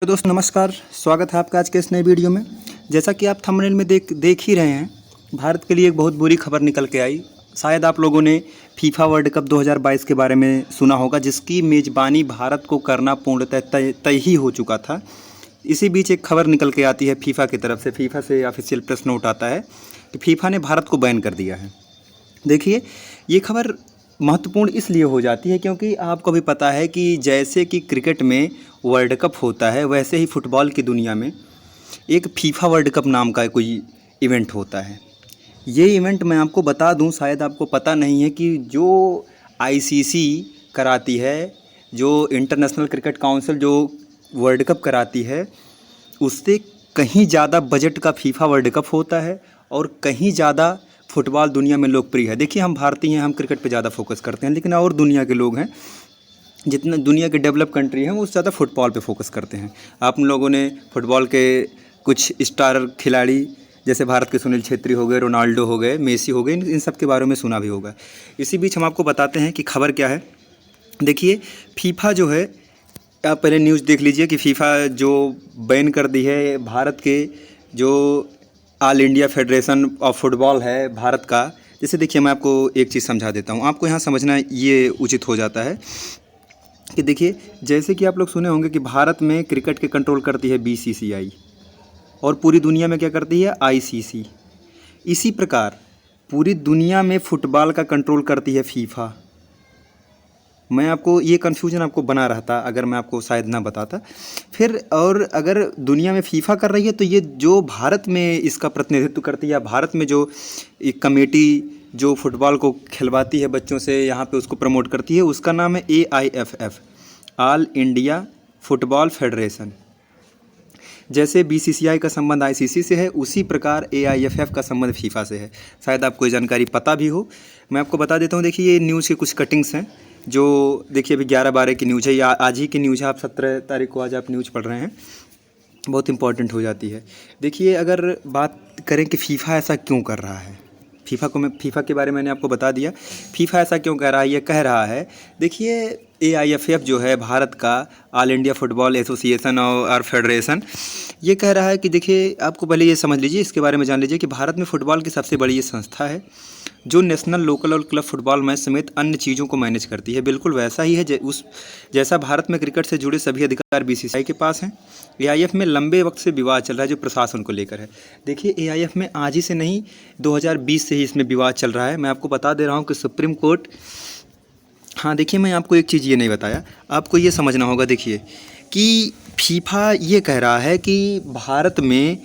तो दोस्तों नमस्कार, स्वागत है आपका आज के इस नए वीडियो में। जैसा कि आप थंबनेल में देख ही रहे हैं, भारत के लिए एक बहुत बुरी खबर निकल के आई। शायद आप लोगों ने फीफा वर्ल्ड कप 2022 के बारे में सुना होगा, जिसकी मेज़बानी भारत को करना पूर्णतः तय ही हो चुका था। इसी बीच एक खबर निकल के आती है फीफा की तरफ से। फीफा से ऑफिशियल प्रेस नोट आता है कि फीफा ने भारत को बैन कर दिया है। देखिए, ये खबर महत्वपूर्ण इसलिए हो जाती है क्योंकि आपको भी पता है कि जैसे कि क्रिकेट में वर्ल्ड कप होता है, वैसे ही फुटबॉल की दुनिया में एक फीफा वर्ल्ड कप नाम का कोई इवेंट होता है। ये इवेंट मैं आपको बता दूं, शायद आपको पता नहीं है कि जो आईसीसी कराती है, जो इंटरनेशनल क्रिकेट काउंसिल जो वर्ल्ड कप कराती है, उससे कहीं ज़्यादा बजट का फीफा वर्ल्ड कप होता है और कहीं ज़्यादा फुटबॉल दुनिया में लोकप्रिय है। देखिए, हम भारतीय हैं, हम क्रिकेट पे ज़्यादा फोकस करते हैं, लेकिन और दुनिया के लोग हैं, जितने दुनिया के डेवलप कंट्री हैं, वो ज़्यादा फुटबॉल पे फोकस करते हैं। आप लोगों ने फुटबॉल के कुछ स्टार खिलाड़ी जैसे भारत के सुनील छेत्री हो गए, रोनाल्डो हो गए, मेसी हो गए, इन सब के बारे में सुना भी होगा। इसी बीच हम आपको बताते हैं कि खबर क्या है। देखिए, फीफा जो है, आप पहले न्यूज़ देख लीजिए कि फीफा जो बैन कर दी है भारत के जो all India federation of football है भारत का। जैसे देखिए, मैं आपको एक चीज़ समझा देता हूँ, आपको यहाँ समझना ये उचित हो जाता है कि देखिए, जैसे कि आप लोग सुने होंगे कि भारत में क्रिकेट के कंट्रोल करती है बीसीसीआई और पूरी दुनिया में क्या करती है आईसीसी। इसी प्रकार पूरी दुनिया में फुटबॉल का कंट्रोल करती है फीफा। मैं आपको ये कन्फ्यूजन आपको बना रहा था अगर मैं आपको शायद ना बताता फिर। और अगर दुनिया में फीफा कर रही है तो ये जो भारत में इसका प्रतिनिधित्व करती है, भारत में जो एक कमेटी जो फुटबॉल को खिलवाती है बच्चों से, यहाँ पे उसको प्रमोट करती है, उसका नाम है AIFF, all India football federation. जैसे बीसीसीआई का संबंध आईसीसी से है, उसी प्रकार AIFF का संबंध फीफा से है। शायद आपको ये जानकारी पता भी हो, मैं आपको बता देता हूँ। देखिए, ये न्यूज़ के कुछ कटिंग्स हैं जो देखिए अभी 11-12 की न्यूज़ है, या आज ही की न्यूज़ है। आप 17 तारीख को आज आप न्यूज़ पढ़ रहे हैं, बहुत इंपॉर्टेंट हो जाती है। देखिए, अगर बात करें कि फ़ीफ़ा ऐसा क्यों कर रहा है, फ़ीफ़ा के बारे में मैंने आपको बता दिया। फ़ीफ़ा ऐसा क्यों कह रहा है, ये कह रहा है। देखिए, AIFF जो है भारत का ऑल इंडिया फुटबॉल एसोसिएशन और फेडरेशन, ये कह रहा है कि देखिए, आपको पहले ये समझ लीजिए, इसके बारे में जान लीजिए कि भारत में फ़ुटबॉल की सबसे बड़ी ये संस्था है जो नेशनल, लोकल और क्लब फुटबॉल मैच समेत अन्य चीज़ों को मैनेज करती है। बिल्कुल वैसा ही है जैसा भारत में क्रिकेट से जुड़े सभी अधिकार बीसीसीआई के पास हैं। AIF में लंबे वक्त से विवाद चल रहा है जो प्रशासन को लेकर है। देखिए, AIF में आज ही से नहीं, 2020 से ही इसमें विवाद चल रहा है। मैं आपको बता दे रहा हूँ कि सुप्रीम कोर्ट, हाँ देखिए, मैं आपको एक चीज़ ये नहीं बताया, आपको ये समझना होगा। देखिए कि फीफा ये कह रहा है कि भारत में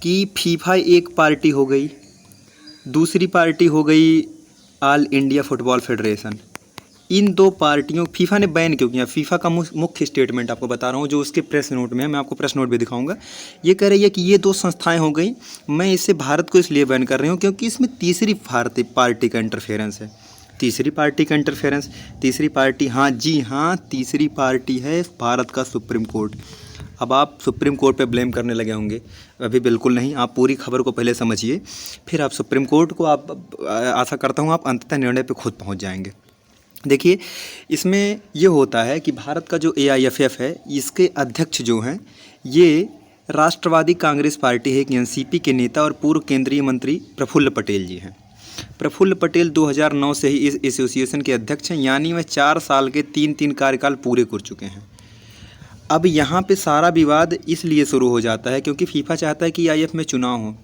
कि फीफा एक पार्टी हो गई, दूसरी पार्टी हो गई ऑल इंडिया फुटबॉल फेडरेशन। इन दो पार्टियों, फीफा ने बैन क्यों किया? फीफा का मुख्य स्टेटमेंट आपको बता रहा हूँ जो उसके प्रेस नोट में है, मैं आपको प्रेस नोट भी दिखाऊंगा। ये कह रही है कि ये दो संस्थाएं हो गई, मैं इससे भारत को इसलिए बैन कर रही हूँ क्योंकि इसमें तीसरी पार्टी का इंटरफेरेंस है। तीसरी पार्टी का इंटरफेरेंस, तीसरी पार्टी, हाँ जी हाँ, तीसरी पार्टी है भारत का सुप्रीम कोर्ट। अब आप सुप्रीम कोर्ट पे ब्लेम करने लगे होंगे, अभी बिल्कुल नहीं। आप पूरी खबर को पहले समझिए, फिर आप सुप्रीम कोर्ट को, आप आशा करता हूँ आप अंततः निर्णय पे खुद पहुँच जाएंगे। देखिए, इसमें ये होता है कि भारत का जो AIFF है, इसके अध्यक्ष जो हैं, ये राष्ट्रवादी कांग्रेस पार्टी है, एक NCP के नेता और पूर्व केंद्रीय मंत्री प्रफुल्ल पटेल जी हैं। प्रफुल्ल पटेल 2009 से ही इस एसोसिएशन के अध्यक्ष हैं, यानी वह 4 साल के 3 कार्यकाल पूरे कर चुके हैं। अब यहाँ पे सारा विवाद इसलिए शुरू हो जाता है क्योंकि फीफा चाहता है कि AIF में चुनाव हो,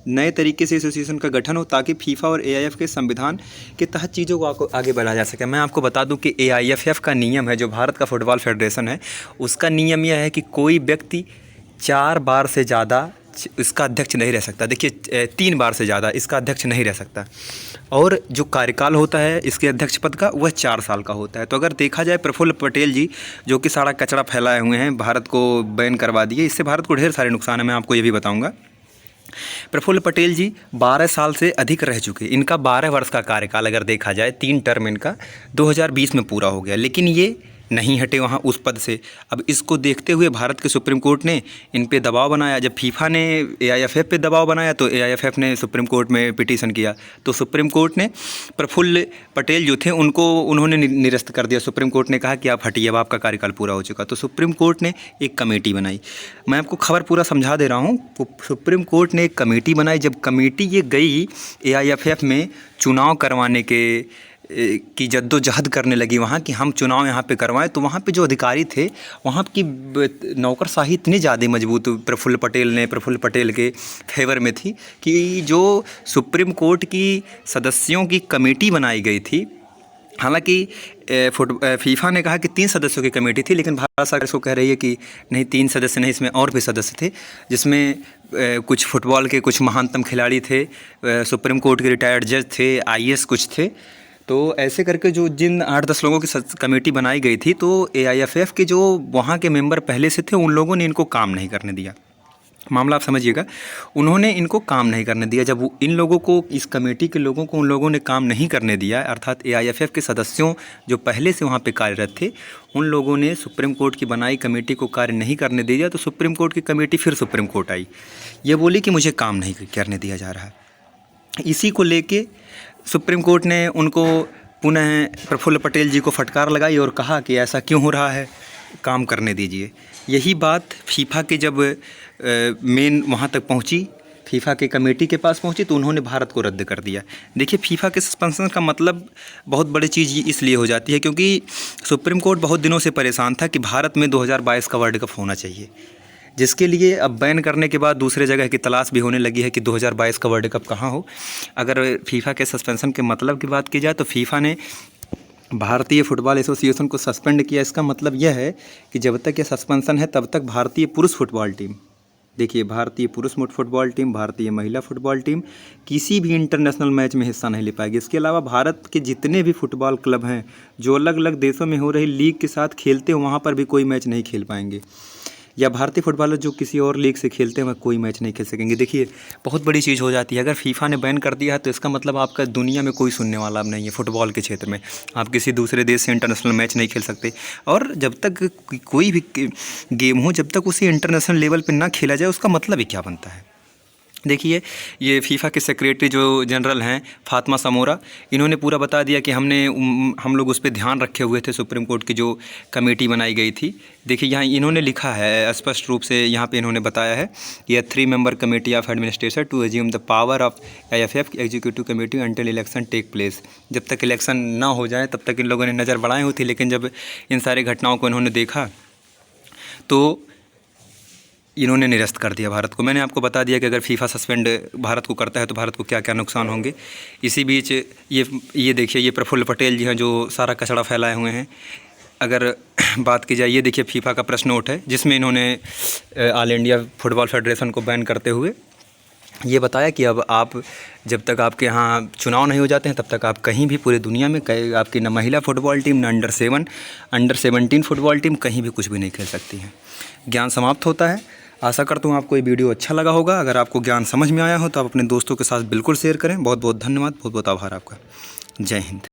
नए तरीके से एसोसिएशन का गठन हो, ताकि फीफा और AIF के संविधान के तहत चीज़ों को आगे बढ़ाया जा सके। मैं आपको बता दूं कि AIFF का नियम है, जो भारत का फुटबॉल फेडरेशन है, उसका नियम यह है कि कोई व्यक्ति 4 बार से ज़्यादा इसका अध्यक्ष नहीं रह सकता। देखिए, 3 बार से ज़्यादा इसका अध्यक्ष नहीं रह सकता, और जो कार्यकाल होता है इसके अध्यक्ष पद का, वह 4 साल का होता है। तो अगर देखा जाए, प्रफुल्ल पटेल जी जो कि सारा कचरा फैलाए हुए हैं, भारत को बैन करवा दिए, इससे भारत को ढेर सारे नुकसान है, मैं आपको ये भी बताऊंगा। प्रफुल्ल पटेल जी 12 साल से अधिक रह चुके, इनका 12 वर्ष का कार्यकाल अगर देखा जाए, 3 टर्म इनका 2020 में पूरा हो गया, लेकिन ये नहीं हटे वहाँ उस पद से। अब इसको देखते हुए भारत के सुप्रीम कोर्ट ने इन पे दबाव बनाया। जब फीफा ने AIFF पे दबाव बनाया तो AIFF ने सुप्रीम कोर्ट में पिटीशन किया, तो सुप्रीम कोर्ट ने प्रफुल्ल पटेल जो थे उन्होंने निरस्त कर दिया। सुप्रीम कोर्ट ने कहा कि आप हटिए, अब आपका कार्यकाल पूरा हो चुका। तो सुप्रीम कोर्ट ने एक कमेटी बनाई। मैं आपको खबर पूरा समझा दे रहा हूँ। सुप्रीम कोर्ट ने एक कमेटी बनाई। जब कमेटी ये गई AIFF में चुनाव करवाने की जद्दोजहद करने लगी वहाँ कि हम चुनाव यहाँ पे करवाएं, तो वहाँ पे जो अधिकारी थे वहाँ की नौकरशाही इतनी ज़्यादा मजबूत प्रफुल्ल पटेल के फेवर में थी कि जो सुप्रीम कोर्ट की सदस्यों की कमेटी बनाई गई थी, हालांकि फीफा ने कहा कि 3 सदस्यों की कमेटी थी, लेकिन भारत सरकार इसको कह रही है कि नहीं 3 सदस्य नहीं, इसमें और भी सदस्य थे, जिसमें कुछ फुटबॉल के कुछ महानतम खिलाड़ी थे, सुप्रीम कोर्ट के रिटायर्ड जज थे, IAS कुछ थे। तो ऐसे करके जिन 8-10 लोगों की कमेटी बनाई गई थी, तो AIFF के जो वहाँ के मेंबर पहले से थे उन लोगों ने इनको काम नहीं करने दिया। मामला आप समझिएगा, उन्होंने इनको काम नहीं करने दिया। जब इन लोगों को, इस कमेटी के लोगों को उन लोगों ने काम नहीं करने दिया, अर्थात AIFF के सदस्यों जो पहले से वहाँ पे कार्यरत थे उन लोगों ने सुप्रीम कोर्ट की बनाई कमेटी को कार्य नहीं करने दिया, तो सुप्रीम कोर्ट की कमेटी फिर सुप्रीम कोर्ट आई, ये बोली कि मुझे काम नहीं करने दिया जा रहा है। इसी को लेके सुप्रीम कोर्ट ने उनको पुनः प्रफुल्ल पटेल जी को फटकार लगाई और कहा कि ऐसा क्यों हो रहा है, काम करने दीजिए। यही बात फीफा के जब मेन वहाँ तक पहुँची, फीफा के कमेटी के पास पहुँची, तो उन्होंने भारत को रद्द कर दिया। देखिए, फीफा के सस्पेंशन का मतलब बहुत बड़ी चीज़ इसलिए हो जाती है क्योंकि सुप्रीम कोर्ट बहुत दिनों से परेशान था कि भारत में 2022 का वर्ल्ड कप होना चाहिए, जिसके लिए अब बैन करने के बाद दूसरे जगह की तलाश भी होने लगी है कि 2022 का वर्ल्ड कप कहाँ हो। अगर फीफा के सस्पेंशन के मतलब की बात की जाए तो फीफा ने भारतीय फुटबॉल एसोसिएशन को सस्पेंड किया। इसका मतलब यह है कि जब तक ये सस्पेंशन है तब तक भारतीय पुरुष फुटबॉल टीम, देखिए भारतीय पुरुष फुटबॉल टीम, भारतीय महिला फुटबॉल टीम किसी भी इंटरनेशनल मैच में हिस्सा नहीं ले पाएगी। इसके अलावा भारत के जितने भी फुटबॉल क्लब हैं जो अलग अलग देशों में हो रही लीग के साथ खेलते हैं, वहाँ पर भी कोई मैच नहीं खेल पाएंगे, या भारतीय फुटबॉलर जो किसी और लीग से खेलते हैं वह कोई मैच नहीं खेल सकेंगे। देखिए, बहुत बड़ी चीज़ हो जाती है। अगर फीफा ने बैन कर दिया है तो इसका मतलब आपका दुनिया में कोई सुनने वाला अब नहीं है। फुटबॉल के क्षेत्र में आप किसी दूसरे देश से इंटरनेशनल मैच नहीं खेल सकते, और जब तक कोई भी गेम हो, जब तक उसे इंटरनेशनल लेवल पर ना खेला जाए उसका मतलब ही क्या बनता है। देखिए, ये फीफा के सेक्रेटरी जो जनरल हैं फातिमा समोरा, इन्होंने पूरा बता दिया कि हम लोग उस पर ध्यान रखे हुए थे, सुप्रीम कोर्ट की जो कमेटी बनाई गई थी। देखिए, यहाँ इन्होंने लिखा है स्पष्ट रूप से, यहाँ पे इन्होंने बताया है कि 3 member committee of administration to assume the power of AIFF executive committee until election take place. जब तक इलेक्शन ना हो जाए तब तक इन लोगों ने नज़र बढ़ाई हुई थी, लेकिन जब इन सारी घटनाओं को इन्होंने देखा तो इन्होंने निरस्त कर दिया भारत को। मैंने आपको बता दिया कि अगर फीफा सस्पेंड भारत को करता है तो भारत को क्या क्या नुकसान होंगे। इसी बीच ये देखिए, ये प्रफुल्ल पटेल जी हैं जो सारा कचरा फैलाए हुए हैं। अगर बात की जाए, ये देखिए फीफा का प्रेस नोट है जिसमें इन्होंने ऑल इंडिया फुटबॉल फेडरेशन को बैन करते हुए ये बताया कि अब आप, जब तक आपके यहाँ चुनाव नहीं हो जाते हैं तब तक आप कहीं भी पूरे दुनिया में आपकी न महिला फुटबॉल टीम, न अंडर 17 फुटबॉल टीम कहीं भी कुछ भी नहीं खेल सकती हैं। ज्ञान समाप्त होता है। आशा करता हूँ आपको ये वीडियो अच्छा लगा होगा। अगर आपको ज्ञान समझ में आया हो तो आप अपने दोस्तों के साथ बिल्कुल शेयर करें। बहुत बहुत धन्यवाद, बहुत बहुत आभार आपका। जय हिंद।